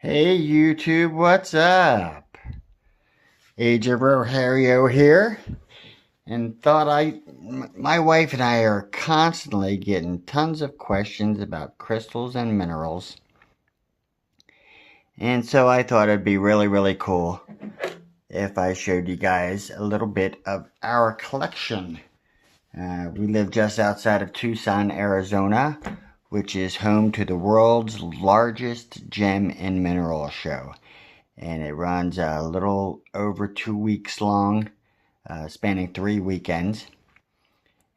Hey YouTube, what's up? Age of Rohario here, and my wife and I are constantly getting tons of questions about crystals and minerals, and so I thought it'd be really cool if I showed you guys a little bit of our collection. We live just outside of Tucson, Arizona, which is home to the world's largest gem and mineral show. And it runs a little over 2 weeks long, spanning 3 weekends.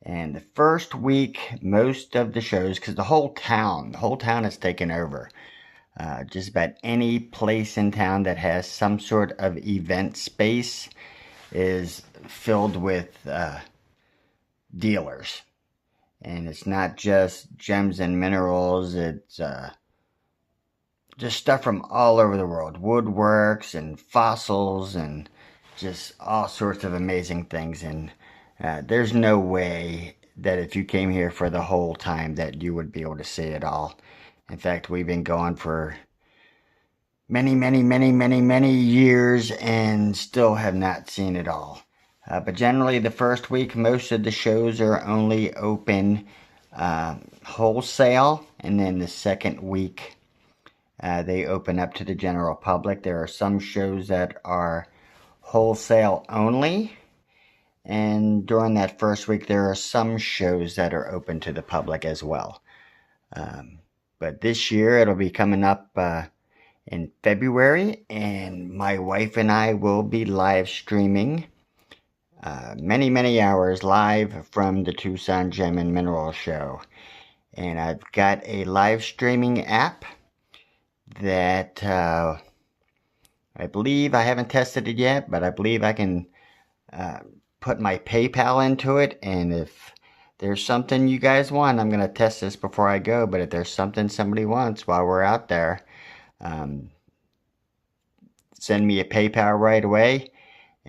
And the first week, most of the shows, because the whole town is taken over. Just about any place in town that has some sort of event space is filled with dealers. And it's not just gems and minerals, it's just stuff from all over the world. Woodworks and fossils and just all sorts of amazing things. And there's no way that if you came here for the whole time that you would be able to see it all. In fact, we've been going for many years and still have not seen it all. But generally the first week, most of the shows are only open wholesale. And then the second week, they open up to the general public. There are some shows that are wholesale only. And during that first week, there are some shows that are open to the public as well. But this year, it'll be coming up in February. And my wife and I will be live streaming many hours live from the Tucson Gem and Mineral Show. And I've got a live streaming app that I believe, I haven't tested it yet, but I believe I can put my PayPal into it. And if there's something you guys want, I'm going to test this before I go, but if there's something somebody wants while we're out there, send me a PayPal right away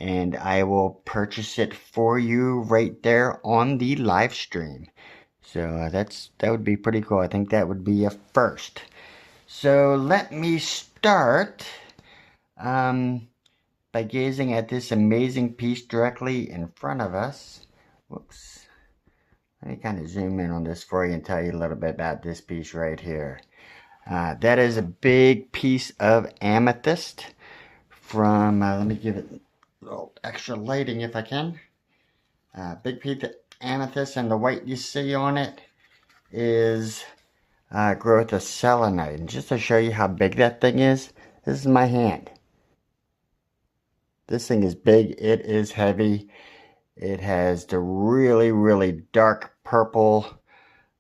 and I will purchase it for you right there on the live stream. So that would be pretty cool. I think that would be a first. So let me start by gazing at this amazing piece directly in front of us. Whoops. Let me kind of zoom in on this for you and tell you a little bit about this piece right here. That is a big piece of amethyst from, let me give it a little extra lighting if I can. Big piece of amethyst, and the white you see on it is growth of selenite. And just to show you how big that thing is, this is my hand. This thing is big, it is heavy. It has the really dark purple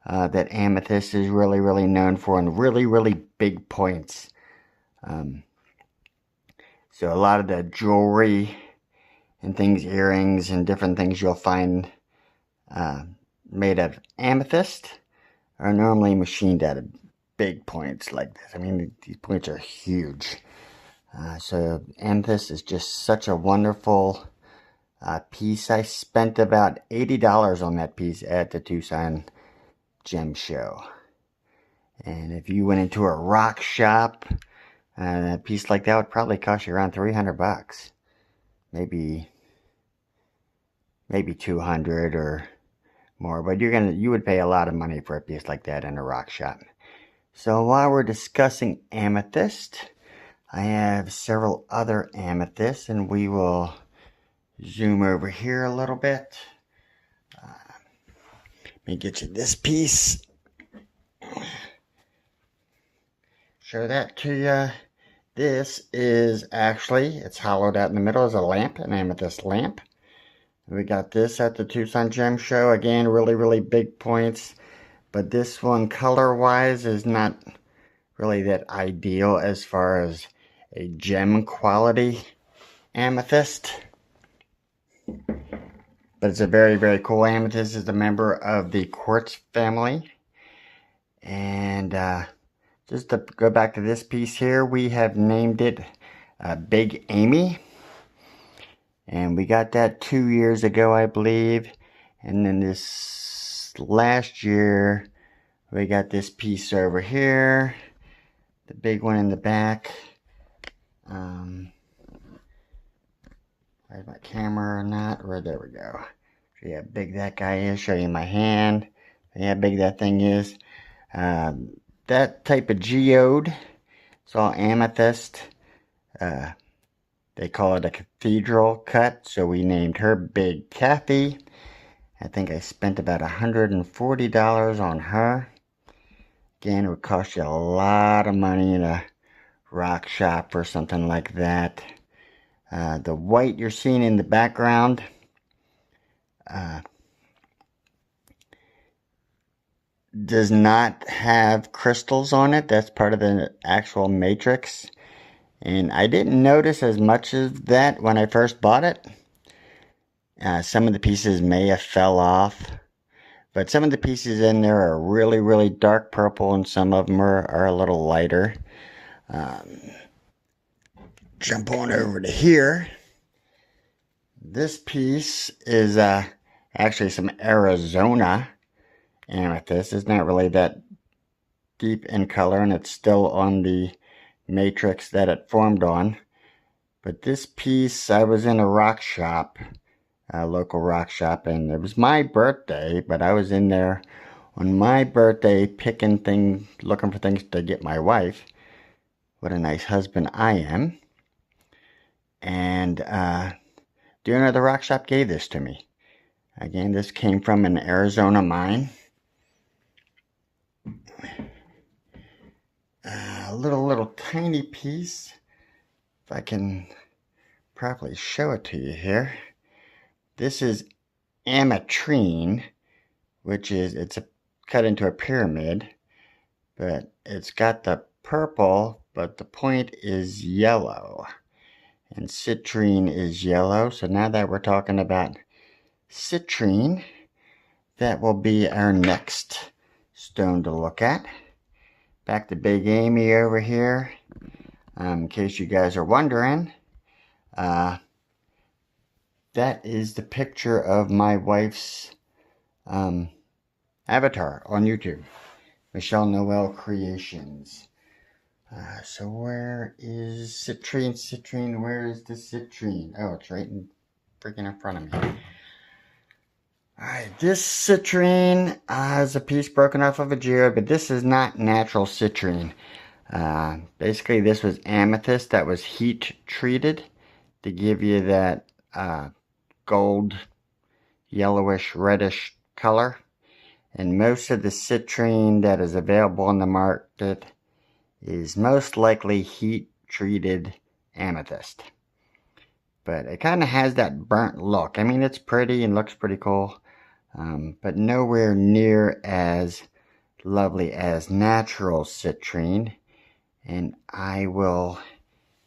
that amethyst is really known for, and really big points. So a lot of the jewelry and things, earrings and different things you'll find made of amethyst are normally machined out of big points like this. I mean, these points are huge. So amethyst is just such a wonderful piece. I spent about $80 on that piece at the Tucson Gem Show. And if you went into a rock shop, a piece like that would probably cost you around $300. Maybe 200 or more, but you would pay a lot of money for a piece like that in a rock shop. So while we're discussing amethyst, I have several other amethysts, and we will zoom over here a little bit. Let me get you this piece. Show that to you. This is actually, it's hollowed out in the middle as a lamp, an amethyst lamp. We got this at the Tucson Gem Show. Again, really big points. But this one, color-wise, is not really that ideal as far as a gem quality amethyst. But it's a very cool amethyst. It's a member of the quartz family. And just to go back to this piece here, we have named it Big Amy. And we got that 2 years ago, I believe. And then this last year, we got this piece over here. The big one in the back. Where's my camera or not? There we go. See how big that guy is. Show you my hand. See how big that thing is. That type of geode, it's all amethyst. They call it a cathedral cut, so we named her Big Kathy. I think I spent about $140 on her. Again, it would cost you a lot of money in a rock shop or something like that. The white you're seeing in the background does not have crystals on it. That's part of the actual matrix. And I didn't notice as much of that when I first bought it. Some of the pieces may have fell off. But some of the pieces in there are really, really dark purple, and some of them are a little lighter. Jump on over to here. This piece is actually some Arizona amethyst. It's not really that deep in color, and it's still on the matrix that it formed on. But this piece, I was in a rock shop, a local rock shop, and it was my birthday, but I was in there on my birthday picking things, looking for things to get my wife. What a nice husband I am. And the owner of the rock shop gave this to me. Again, this came from an Arizona mine. A little tiny piece. If I can properly show it to you here. This is ametrine, which is, it's cut into a pyramid, but it's got the purple, but the point is yellow. And citrine is yellow. So now that we're talking about citrine, that will be our next stone to look at. Back to Big Amy over here. In case you guys are wondering, that is the picture of my wife's avatar on YouTube. Michelle Noel Creations. So where is citrine? Citrine, where is the citrine? Oh, it's right in freaking in front of me. Alright, this citrine is a piece broken off of a geode, but this is not natural citrine. Basically, this was amethyst that was heat treated to give you that gold, yellowish, reddish color. And most of the citrine that is available on the market is most likely heat treated amethyst. But it kind of has that burnt look. I mean, it's pretty and looks pretty cool, but nowhere near as lovely as natural citrine. And I will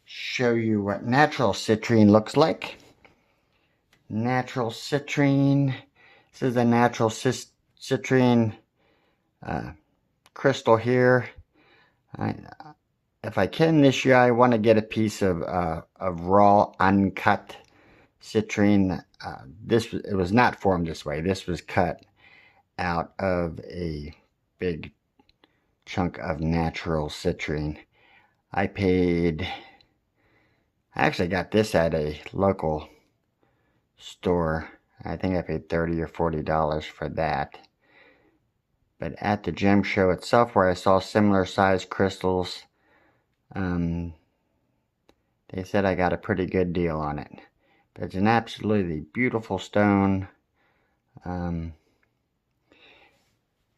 show you what natural citrine looks like. Natural citrine. This is a natural citrine crystal here. If I can this year, I want to get a piece of raw, uncut citrine. It was not formed this way. This was cut out of a big chunk of natural citrine. I actually got this at a local store. I think I paid $30 or $40 for that. But at the gem show itself, where I saw similar sized crystals, they said I got a pretty good deal on it. But it's an absolutely beautiful stone. And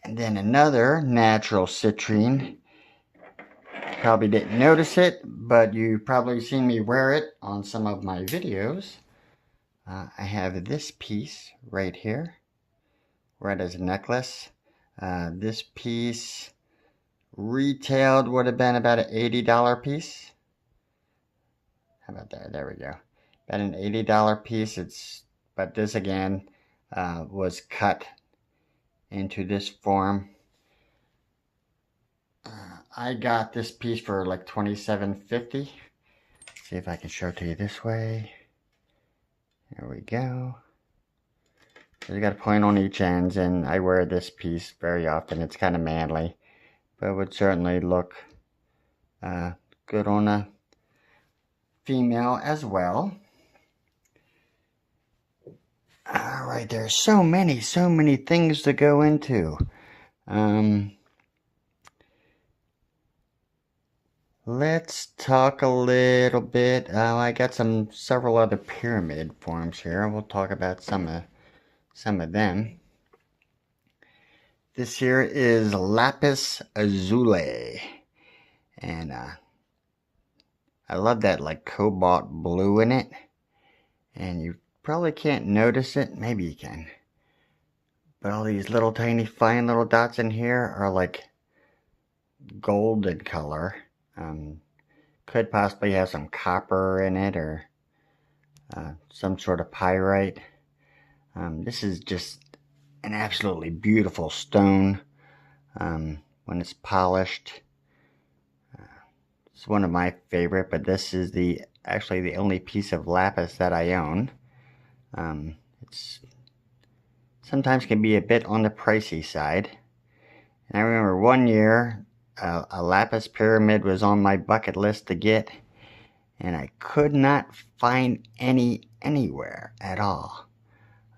then another natural citrine. Probably didn't notice it, but you've probably seen me wear it on some of my videos. I have this piece right here, right as a necklace. This piece retailed would have been about an $80 piece. How about that? There we go. About an $80 piece. But this again was cut into this form. I got this piece for like $27.50. See if I can show it to you this way. There we go. So you got a point on each end, and I wear this piece very often. It's kind of manly, but it would certainly look good on female as well. All right, there's so many things to go into. Let's talk a little bit. I got several other pyramid forms here. We'll talk about some of them. This here is lapis lazuli, and I love that like cobalt blue in it. And you probably can't notice it. Maybe you can. But all these little tiny fine little dots in here are like golden color. Could possibly have some copper in it or some sort of pyrite. This is just an absolutely beautiful stone when it's polished. It's one of my favorite, but this is actually the only piece of lapis that I own. It's sometimes can be a bit on the pricey side. And I remember one year a lapis pyramid was on my bucket list to get, and I could not find any anywhere at all.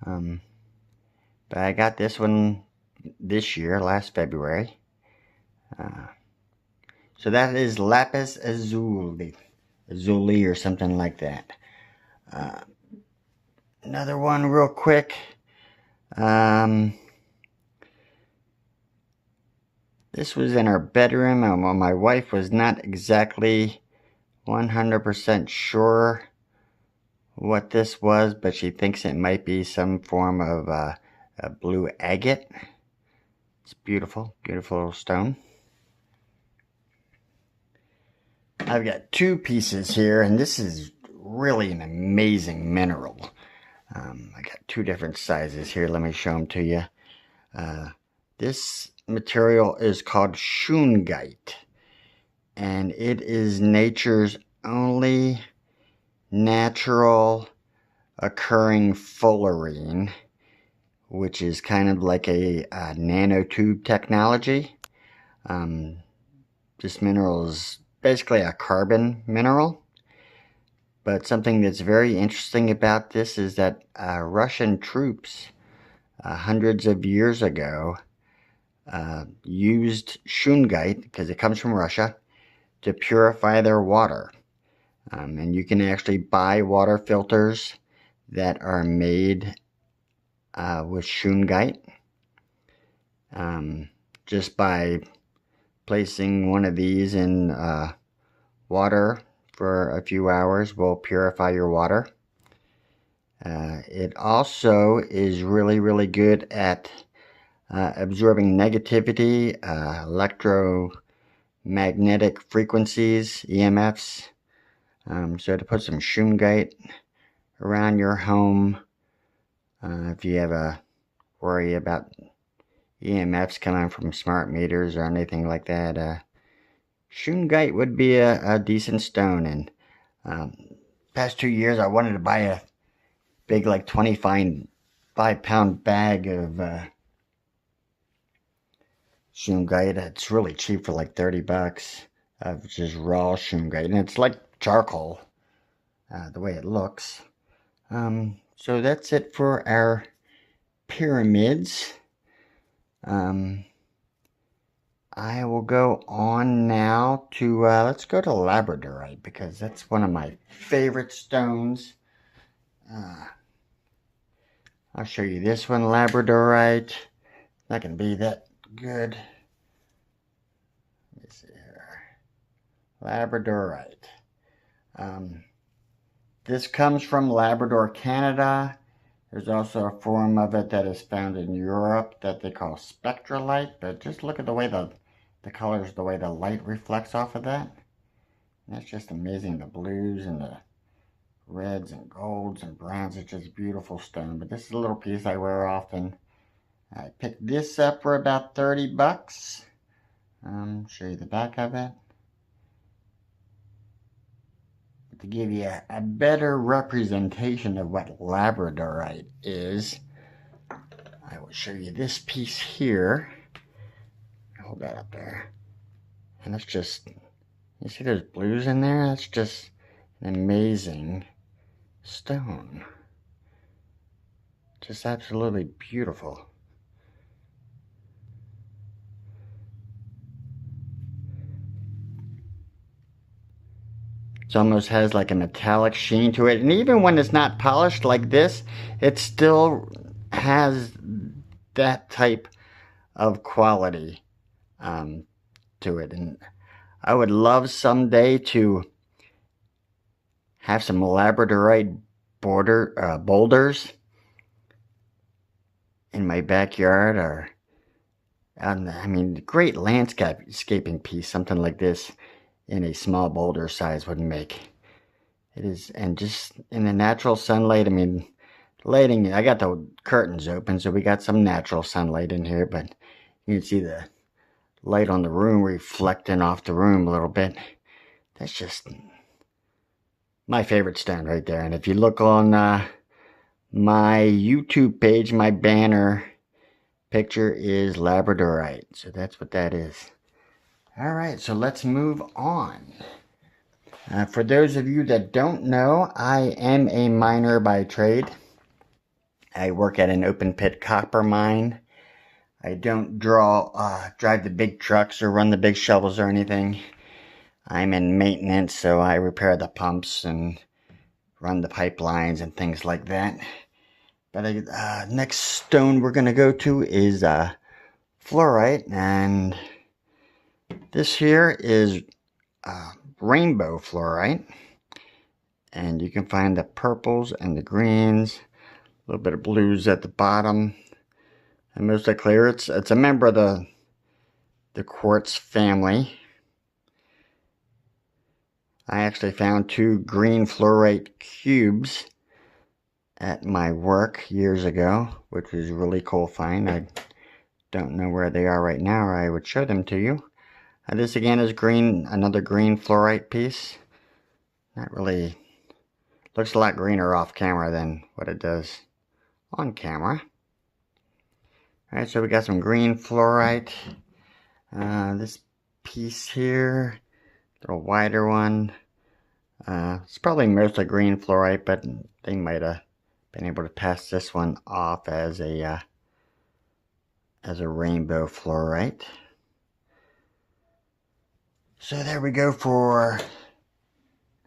But I got this one this year, last February. So that is lapis lazuli or something like that. Another one real quick. This was in our bedroom, and my wife was not exactly 100% sure what this was, but she thinks it might be some form of a blue agate. It's beautiful, beautiful little stone. I've got two pieces here, and this is really an amazing mineral. I got two different sizes here. Let me show them to you. This material is called shungite, and it is nature's only natural occurring fullerene, which is kind of like a nanotube technology. This mineral is basically a carbon mineral, but something that's very interesting about this is that Russian troops hundreds of years ago used shungite, because it comes from Russia, to purify their water. And you can actually buy water filters that are made with shungite, just by placing one of these in water for a few hours will purify your water. It also is really good at absorbing negativity, electromagnetic frequencies, EMFs. So to put some shungite around your home, if you have a worry about EMFs coming from smart meters or anything like that, shungite would be a decent stone. And past 2 years I wanted to buy a big like 25-pound bag of shungite. It's really cheap for like $30 of just raw shungite, and it's like charcoal the way it looks. So that's it for our pyramids. I will go on now to let's go to labradorite, because that's one of my favorite stones. I'll show you this one, labradorite. Not gonna be that good. Let me see here. Labradorite. This comes from Labrador, Canada. There's also a form of it that is found in Europe that they call spectralite, but just look at the way the colors, the way the light reflects off of that. And that's just amazing. The blues and the reds and golds and browns. It's just beautiful stone. But this is a little piece I wear often. I picked this up for about $30. Show you the back of it. To give you a better representation of what labradorite is, I will show you this piece here. Hold that up there. And that's just, you see those blues in there? That's just An amazing stone. Just absolutely beautiful. It almost has like a metallic sheen to it. And even when it's not polished like this, it still has that type of quality to it. And I would love someday to have some labradorite boulders in my backyard, or I mean, great landscaping piece, something like this in a small boulder size would make. It is, and just in the natural sunlight, I mean, lighting, I got the curtains open, so we got some natural sunlight in here, but you can see the light on the room reflecting off the room a little bit. That's just my favorite stone right there. And if you look on my YouTube page, my banner picture is labradorite. So that's what that is. All right, so let's move on. For those of you that don't know, I am a miner by trade. I work at an open pit copper mine. I don't drive the big trucks or run the big shovels or anything. I'm in maintenance, so I repair the pumps and run the pipelines and things like that. But next stone we're going to go to is fluorite, and this here is rainbow fluorite. And you can find the purples and the greens, a little bit of blues at the bottom, and mostly clear. It's a member of the quartz family. I actually found 2 green fluorite cubes at my work years ago, which was a really cool find. I don't know where they are right now, or I would show them to you. This again is green, another green fluorite piece. Not really, looks a lot greener off camera than what it does on camera. Alright, so we got some green fluorite. This piece here, a little wider one. It's probably mostly green fluorite, but they might have been able to pass this one off as a rainbow fluorite. So there we go for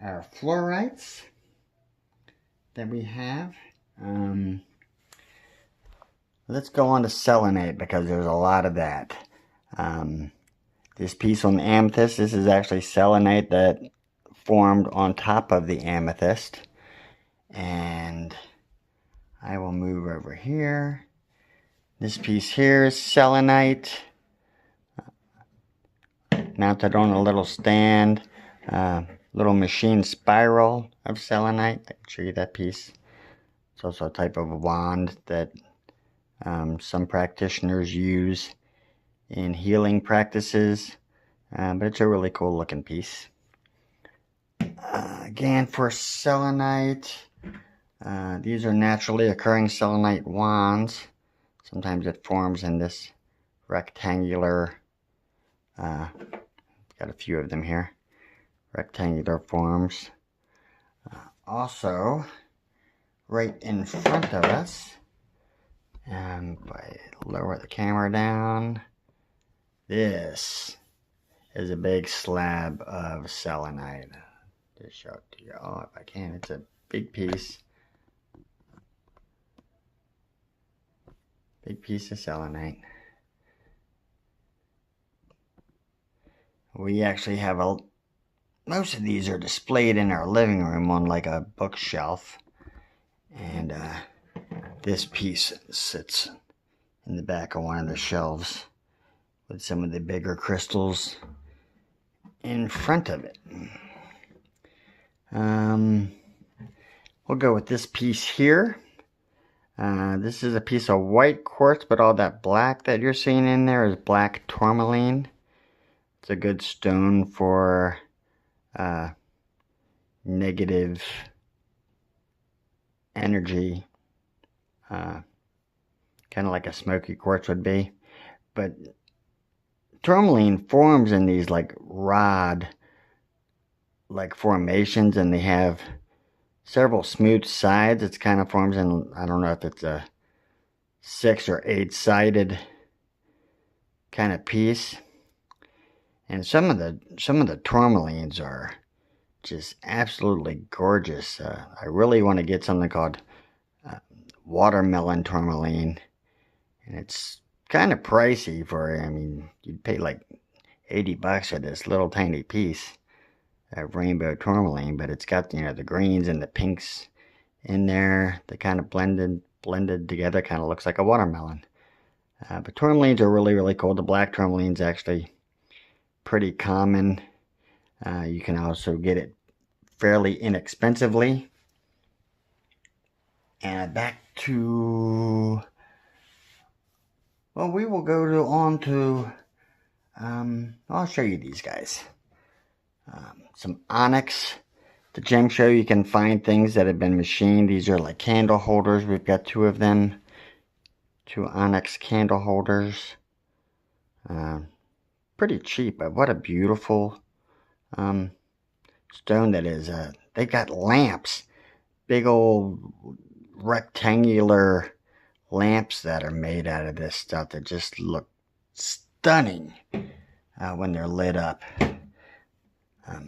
our fluorites that we have. Let's go on to selenite, because there's a lot of that. This piece on the amethyst, this is actually selenite that formed on top of the amethyst. And I will move over here. This piece here is selenite, mounted on a little stand, little machine spiral of selenite. I can show you that piece. It's also a type of wand that some practitioners use in healing practices, but it's a really cool looking piece. Again, for selenite, these are naturally occurring selenite wands. Sometimes it forms in this rectangular, got a few of them here, rectangular forms. Also, right in front of us, and if I lower the camera down, this is a big slab of selenite. Just show it to you all if I can. It's a big piece. Big piece of selenite. We actually have most of these are displayed in our living room on like a bookshelf. And this piece sits in the back of one of the shelves with some of the bigger crystals in front of it. We'll go with this piece here. This is a piece of white quartz, but all that black that you're seeing in there is black tourmaline. It's a good stone for negative energy, kind of like a smoky quartz would be. But tourmaline forms in these like rod like formations, and they have several smooth sides. It's kind of forms in, I don't know if it's a 6 or 8 sided kind of piece. And some of the tourmalines are just absolutely gorgeous. I really want to get something called watermelon tourmaline, and it's kind of pricey for, I mean, you'd pay like $80 for this little tiny piece of rainbow tourmaline, but it's got, you know, the greens and the pinks in there. They kind of blended together, kind of looks like a watermelon. But tourmalines are really, really cool. The black tourmaline's actually pretty common. You can also get it fairly inexpensively. And back to, well, we will go on to, I'll show you these guys. Some onyx. The gem show, you can find things that have been machined. These are like candle holders. We've got 2 of them. 2 onyx candle holders. Pretty cheap, but what a beautiful stone that is. They got lamps. Big old rectangular lamps that are made out of this stuff that just look stunning when they're lit up.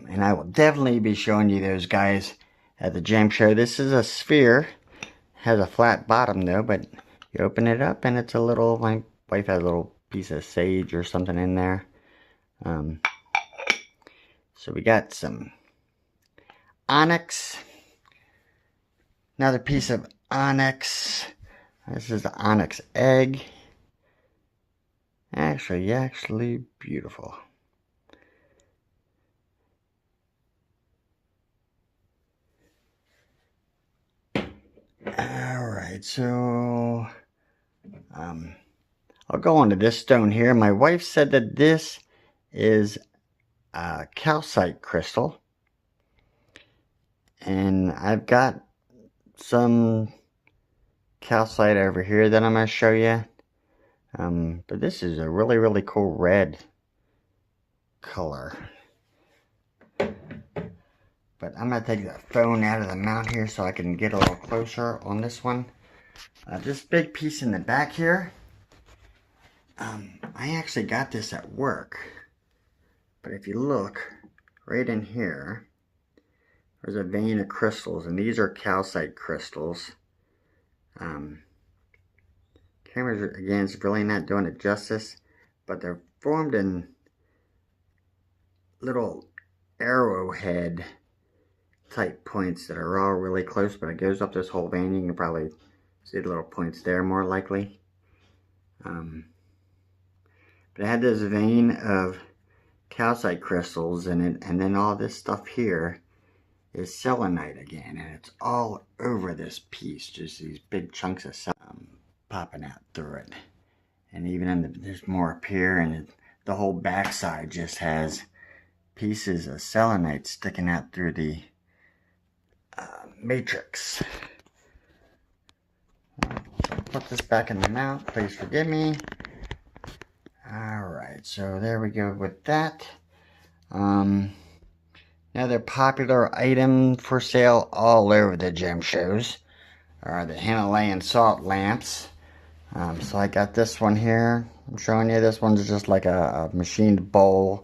And I will definitely be showing you those guys at the gem show. This is a sphere. Has a flat bottom though, but you open it up and it's a little, my wife has a little piece of sage or something in there. So we got some onyx. Another piece of onyx. This is the onyx egg. Actually beautiful. Alright, so I'll go on to this stone here. My wife said that this is a calcite crystal. And I've got some calcite over here that I'm going to show you. But this is a really, really cool red color. But I'm going to take the phone out of the mount here so I can get a little closer on this one. This big piece in the back here, I actually got this at work. But if you look right in here, there's a vein of crystals, and these are calcite crystals. Cameras, again, is really not doing it justice, but they're formed in little arrowhead type points that are all really close, but it goes up this whole vein. You can probably see the little points there more likely. But it had this vein of calcite crystals in it, and then all this stuff here is selenite again, and it's all over this piece, just these big chunks of selenite popping out through it. And even in there's more up here, and the whole backside just has pieces of selenite sticking out through the matrix. So put this back in the mount, please forgive me. Alright, so there we go with that. Another popular item for sale all over the gem shows are the Himalayan salt lamps. So I got this one here. I'm showing you. This one's just like a machined bowl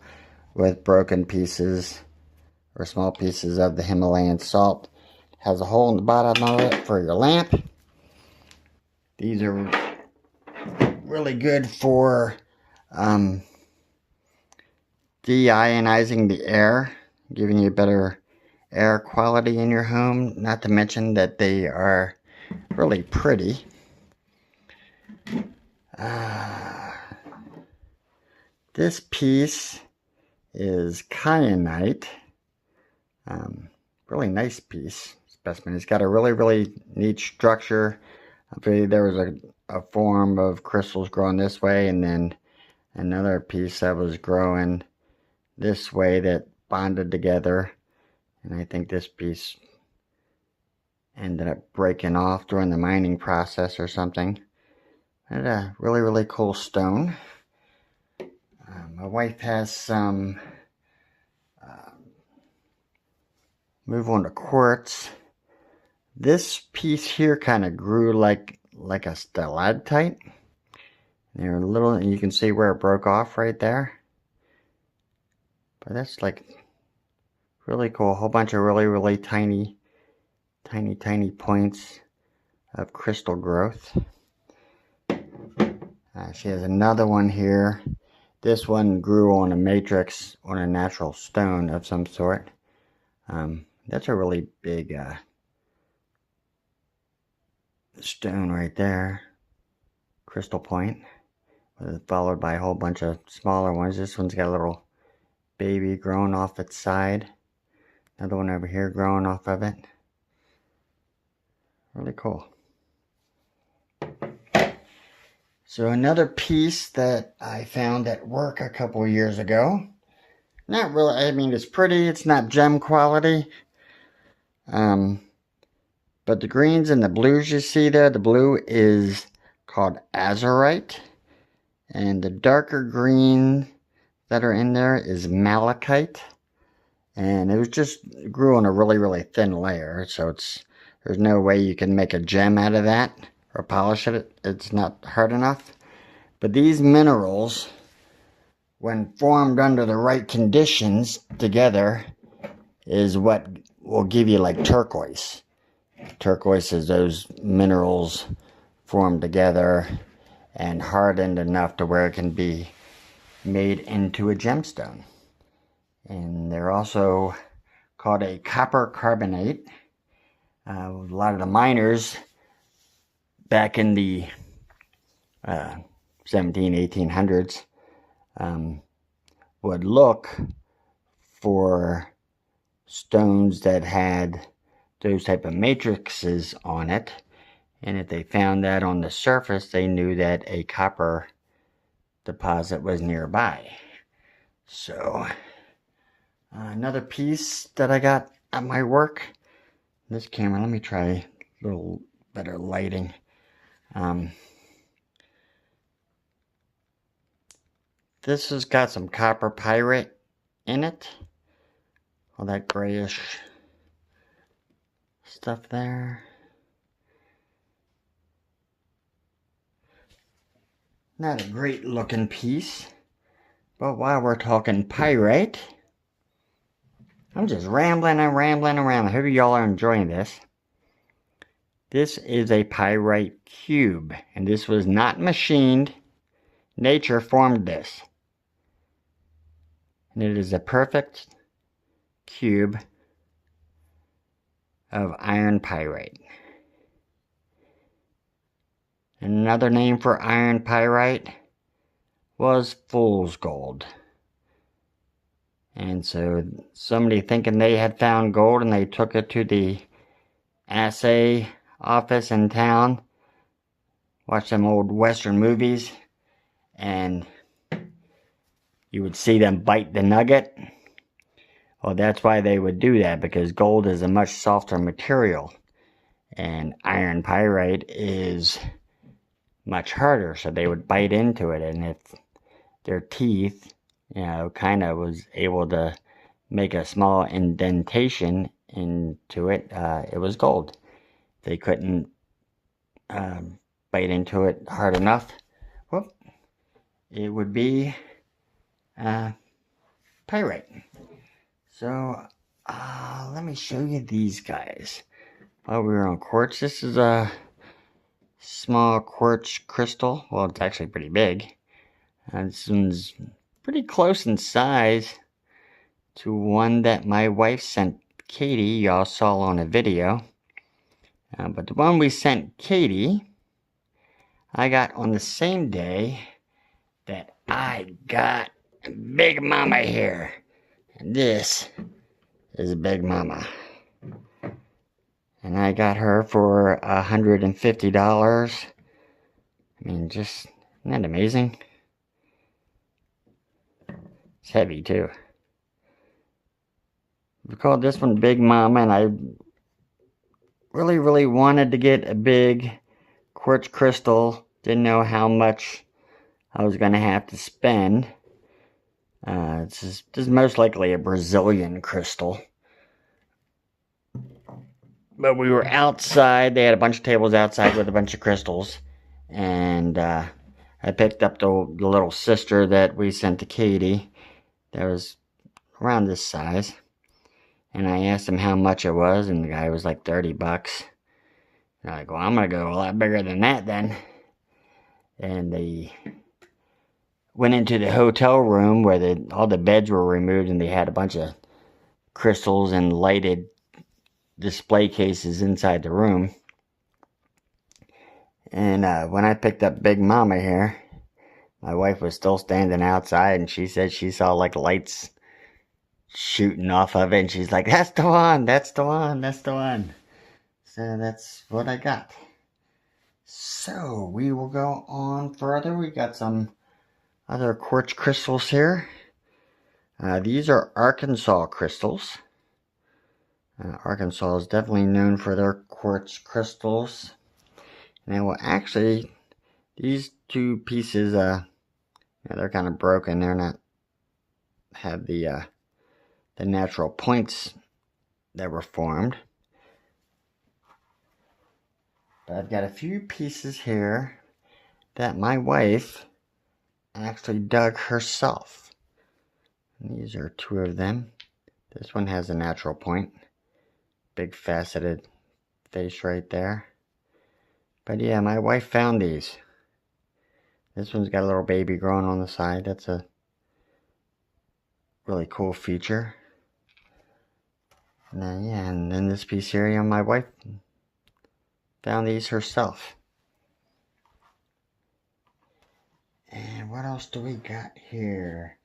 with broken pieces or small pieces of the Himalayan salt. Has a hole in the bottom of it for your lamp. These are really good for deionizing the air, giving you better air quality in your home. Not to mention that they are really pretty. This piece is kyanite. Really nice piece, specimen. It's got a really, really neat structure. There was a form of crystals growing this way, and then another piece that was growing this way that bonded together. And I think this piece ended up breaking off during the mining process or something. And a really, really cool stone. My wife has some Move on to quartz. This piece here kind of grew like a stalactite. They're little, and you can see where it broke off right there. But that's like really cool. A whole bunch of really tiny points of crystal growth. She has another one here. This one grew on a matrix, on a natural stone of some sort. That's a really big stone right there. Crystal point. Followed by a whole bunch of smaller ones. This one's got a little baby growing off its side. Another one over here growing off of it. Really cool. So another piece that I found at work a couple years ago. Not really, I mean, it's pretty, it's not gem quality. But the greens and the blues you see there, the blue is called azurite. And the darker green that are in there is malachite. And it was just grew on a really thin layer. So there's no way you can make a gem out of that or polish it. It's not hard enough. But these minerals, when formed under the right conditions together, is what will give you like turquoise. Turquoise is those minerals formed together and hardened enough to where it can be made into a gemstone. And they're also called a copper carbonate. A lot of the miners back in the 1800s would look for stones that had those type of matrices on it, and if they found that on the surface, they knew that a copper deposit was nearby. So another piece that I got at my work, this camera, let me try a little better lighting. This has got some copper pyrite in it, all that grayish stuff there. Not a great looking piece, but while we're talking pyrite, I'm just rambling and rambling around. I hope y'all are enjoying this. This is a pyrite cube, and this was not machined. Nature formed this. And it is a perfect cube of iron pyrite. Another name for iron pyrite was fool's gold. And so somebody thinking they had found gold, and they took it to the assay office in town, watched some old Western movies, and you would see them bite the nugget. Well, that's why they would do that, because gold is a much softer material, and iron pyrite is much harder, so they would bite into it, and if their teeth, kind of was able to make a small indentation into it, it was gold. If they couldn't bite into it hard enough, whoop, it would be pyrite. So let me show you these guys. While we were on quartz, this is a small quartz crystal. Well, it's actually pretty big. This one's pretty close in size to one that my wife sent Katie. Y'all saw on a video. But the one we sent Katie, I got on the same day that I got Big Mama here. And this is Big Mama. And I got her for $150. I mean, just, isn't that amazing? It's heavy too. We called this one Big Mama, and I really wanted to get a big quartz crystal. Didn't know how much I was going to have to spend. This is most likely a Brazilian crystal. But we were outside. They had a bunch of tables outside with a bunch of crystals. And I picked up the little sister that we sent to Katie. That was around this size. And I asked him how much it was, and the guy was like 30 bucks. And I'm like, well, I'm going to go a lot bigger than that then. And they went into the hotel room where all the beds were removed, and they had a bunch of crystals and lighted display cases inside the room. And when I picked up Big Mama here, my wife was still standing outside, and she said she saw like lights shooting off of it, and she's like, that's the one, that's the one, that's the one. So that's what I got. So we will go on further. We got some other quartz crystals here. These are Arkansas crystals. Arkansas is definitely known for their quartz crystals. And well, actually, these two pieces, they're kind of broken. They're not have the natural points that were formed. But I've got a few pieces here that my wife actually dug herself. And these are two of them. This one has a natural point. Big faceted face right there. But yeah, my wife found these. This one's got a little baby growing on the side. That's a really cool feature. And then, yeah, and then this piece here, my wife found these herself. And what else do we got here?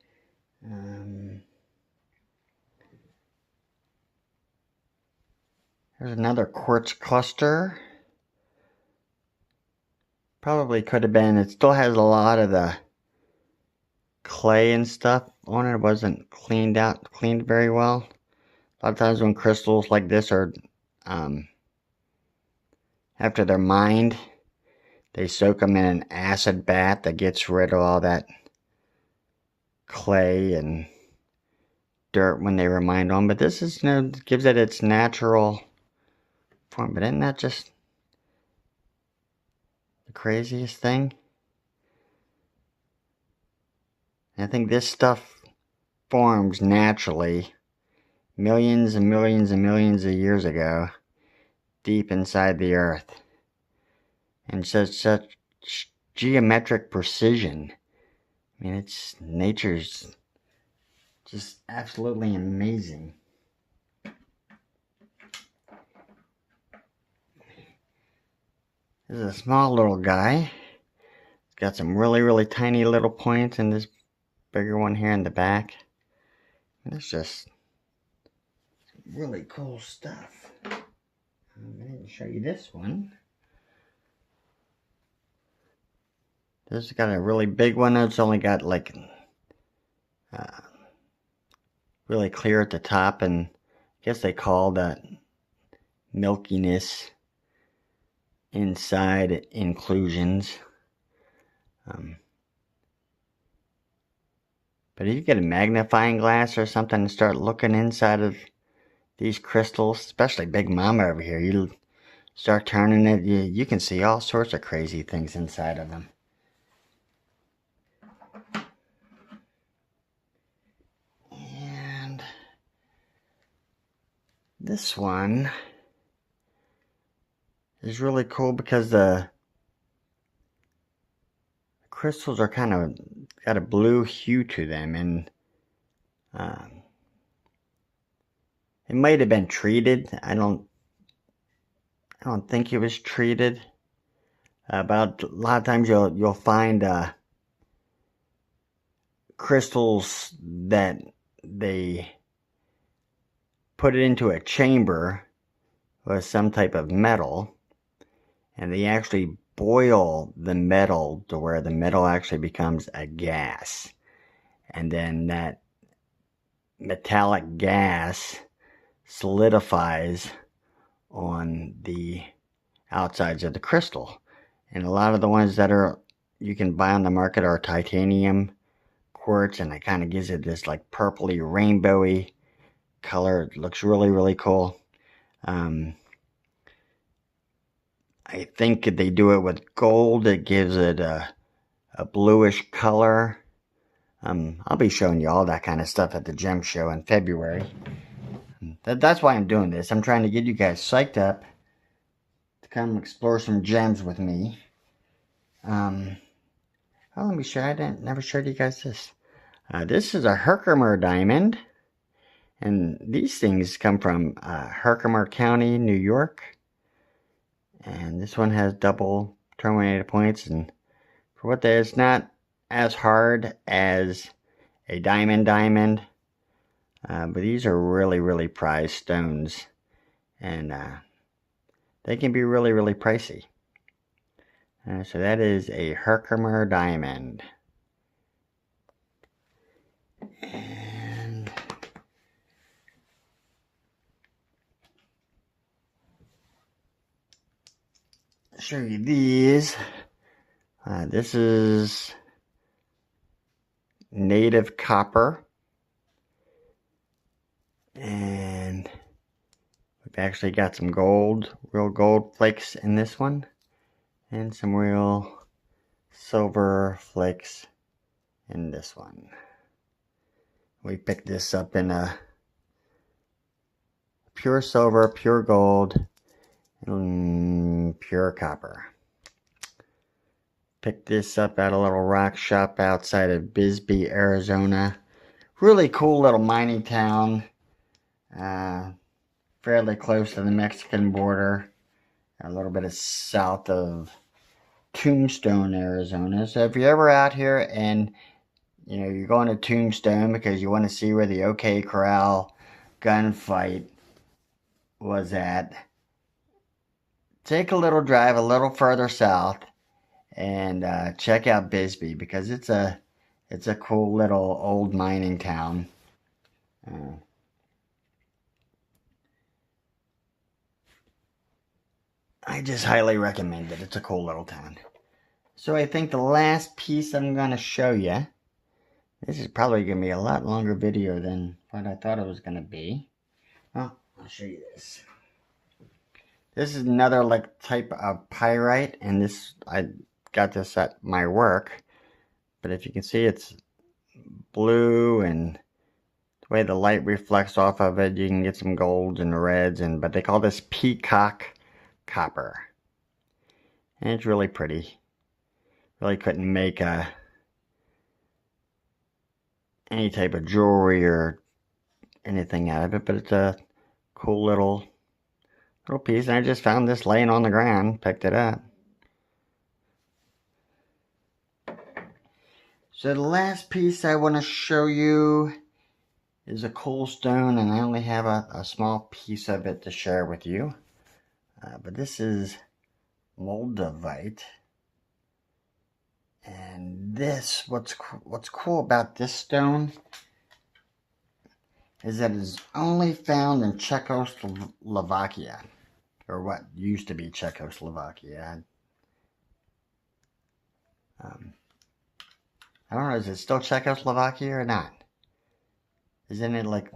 There's another quartz cluster. Probably could have been. It still has a lot of the clay and stuff on it. It wasn't cleaned very well. A lot of times when crystals like this are, after they're mined, they soak them in an acid bath that gets rid of all that clay and dirt when they were mined on. But this is, gives it its natural form. But isn't that just the craziest thing? I think this stuff forms naturally millions and millions and millions of years ago, deep inside the earth. And such geometric precision. I mean, nature's just absolutely amazing. This is a small little guy. It's got some really, really tiny little points, and this bigger one here in the back. And it's just really cool stuff. I'm going to show you this one. This has got a really big one. It's only got like really clear at the top, and I guess they call that milkiness inside inclusions. But if you get a magnifying glass or something and start looking inside of these crystals, especially Big Mama over here, you start turning it, you can see all sorts of crazy things inside of them. And this one is really cool because the crystals are kind of got a blue hue to them, and it might have been treated. I don't think it was treated. But a lot of times you'll find crystals that they put it into a chamber with some type of metal, and they actually boil the metal to where the metal actually becomes a gas, and then that metallic gas solidifies on the outsides of the crystal. And a lot of the ones that you can buy on the market are titanium quartz, and it kind of gives it this like purpley rainbowy color. It looks really, really cool. I think they do it with gold. It gives it a bluish color. I'll be showing you all that kind of stuff at the gem show in February. That's why I'm doing this. I'm trying to get you guys psyched up to come explore some gems with me. Well, let me show you. I never showed you guys this. This is a Herkimer diamond. And these things come from Herkimer County, New York. And this one has double terminated points. And for what they, it's not as hard as a diamond. But these are really, really prized stones. And they can be really, really pricey. So that is a Herkimer diamond. And show you these. This is native copper. And we've actually got some gold, real gold flakes in this one. And some real silver flakes in this one. We picked this up in a pure silver, pure gold, and pure copper. Picked this up at a little rock shop outside of Bisbee, Arizona. Really cool little mining town. Fairly close to the Mexican border. A little bit of south of Tombstone, Arizona. So if you're ever out here and you're going to Tombstone because you want to see where the OK Corral gunfight was at, take a little drive a little further south and check out Bisbee, because it's a cool little old mining town. I just highly recommend it. It's a cool little town. So I think the last piece I'm going to show you, this is probably going to be a lot longer video than what I thought it was going to be. Well, I'll show you this. This is another type of pyrite, and this, I got this at my work. But if you can see, it's blue, and the way the light reflects off of it, you can get some golds and reds, but they call this peacock copper. And it's really pretty. Really couldn't make any type of jewelry or anything out of it, but it's a cool little piece. And I just found this laying on the ground, picked it up. So the last piece I want to show you is a cool stone, and I only have a small piece of it to share with you. But this is moldavite. And this, what's cool about this stone is that it's only found in Czechoslovakia, or what used to be Czechoslovakia. I don't know, is it still Czechoslovakia or not? Isn't it like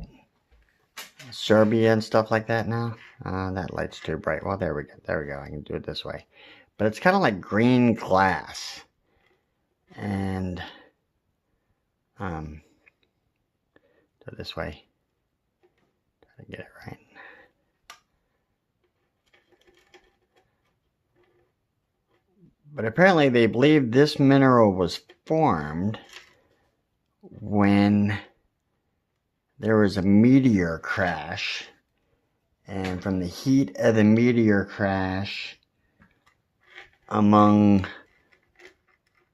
Serbia and stuff like that now? That light's too bright. Well, there we go. I can do it this way. But it's kind of like green glass. And so this way. Try to get it right. But apparently they believe this mineral was formed when there was a meteor crash, and from the heat of the meteor crash, among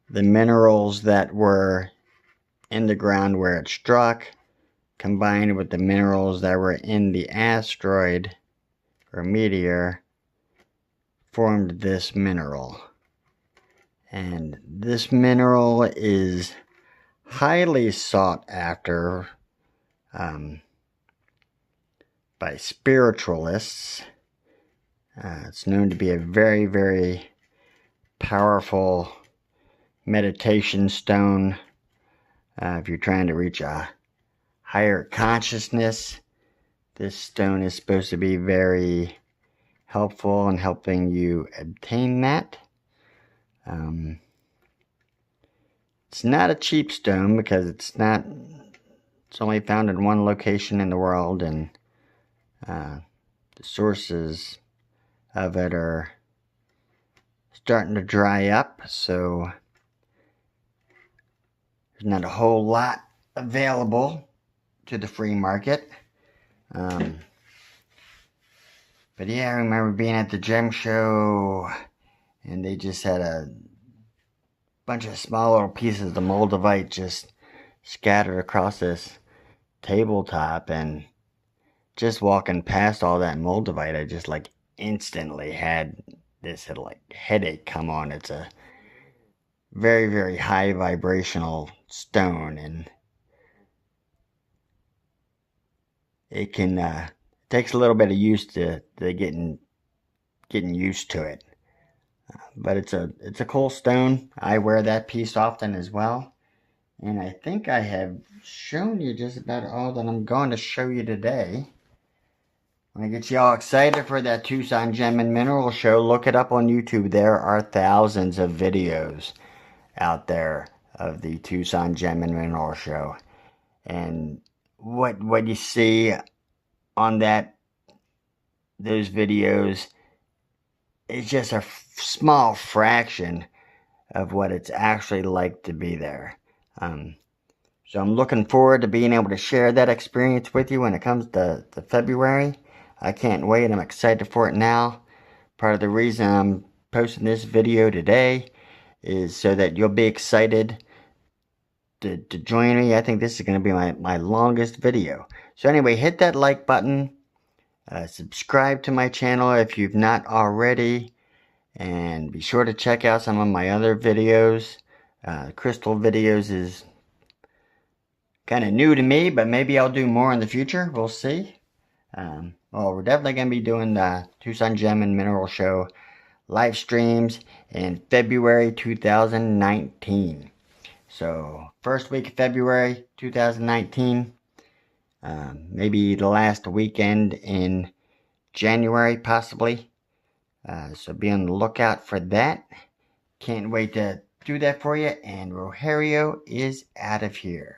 the minerals that were in the ground where it struck, combined with the minerals that were in the asteroid or meteor, formed this mineral. And this mineral is highly sought after by spiritualists. It's known to be a very, very powerful meditation stone. If you're trying to reach a higher consciousness, this stone is supposed to be very helpful in helping you obtain that. It's not a cheap stone because it's only found in one location in the world, and the sources of it are starting to dry up, so there's not a whole lot available to the free market. But yeah, I remember being at the gem show, and they just had a bunch of small little pieces of moldavite just scattered across this tabletop, and just walking past all that moldavite, I just like instantly had this like headache come on. It's a very, very high vibrational stone, and it can it takes a little bit of use to getting used to it. But it's a cool stone. I wear that piece often as well. And I think I have shown you just about all that I'm going to show you today. When I get you all excited for that Tucson Gem and Mineral Show, look it up on YouTube. There are thousands of videos out there of the Tucson Gem and Mineral Show. And what you see on those videos is just a small fraction of what it's actually like to be there. So I'm looking forward to being able to share that experience with you when it comes to February. I can't wait. I'm excited for it now. Part of the reason I'm posting this video today is so that you'll be excited to join me. I think this is going to be my longest video. So anyway, hit that like button. Subscribe to my channel if you've not already. And be sure to check out some of my other videos. Crystal videos is kind of new to me, but maybe I'll do more in the future. We'll see. Well, we're definitely going to be doing the Tucson Gem and Mineral Show live streams in February 2019. So, first week of February 2019. Maybe the last weekend in January, possibly. So be on the lookout for that. Can't wait to do that for you. And Rogerio is out of here.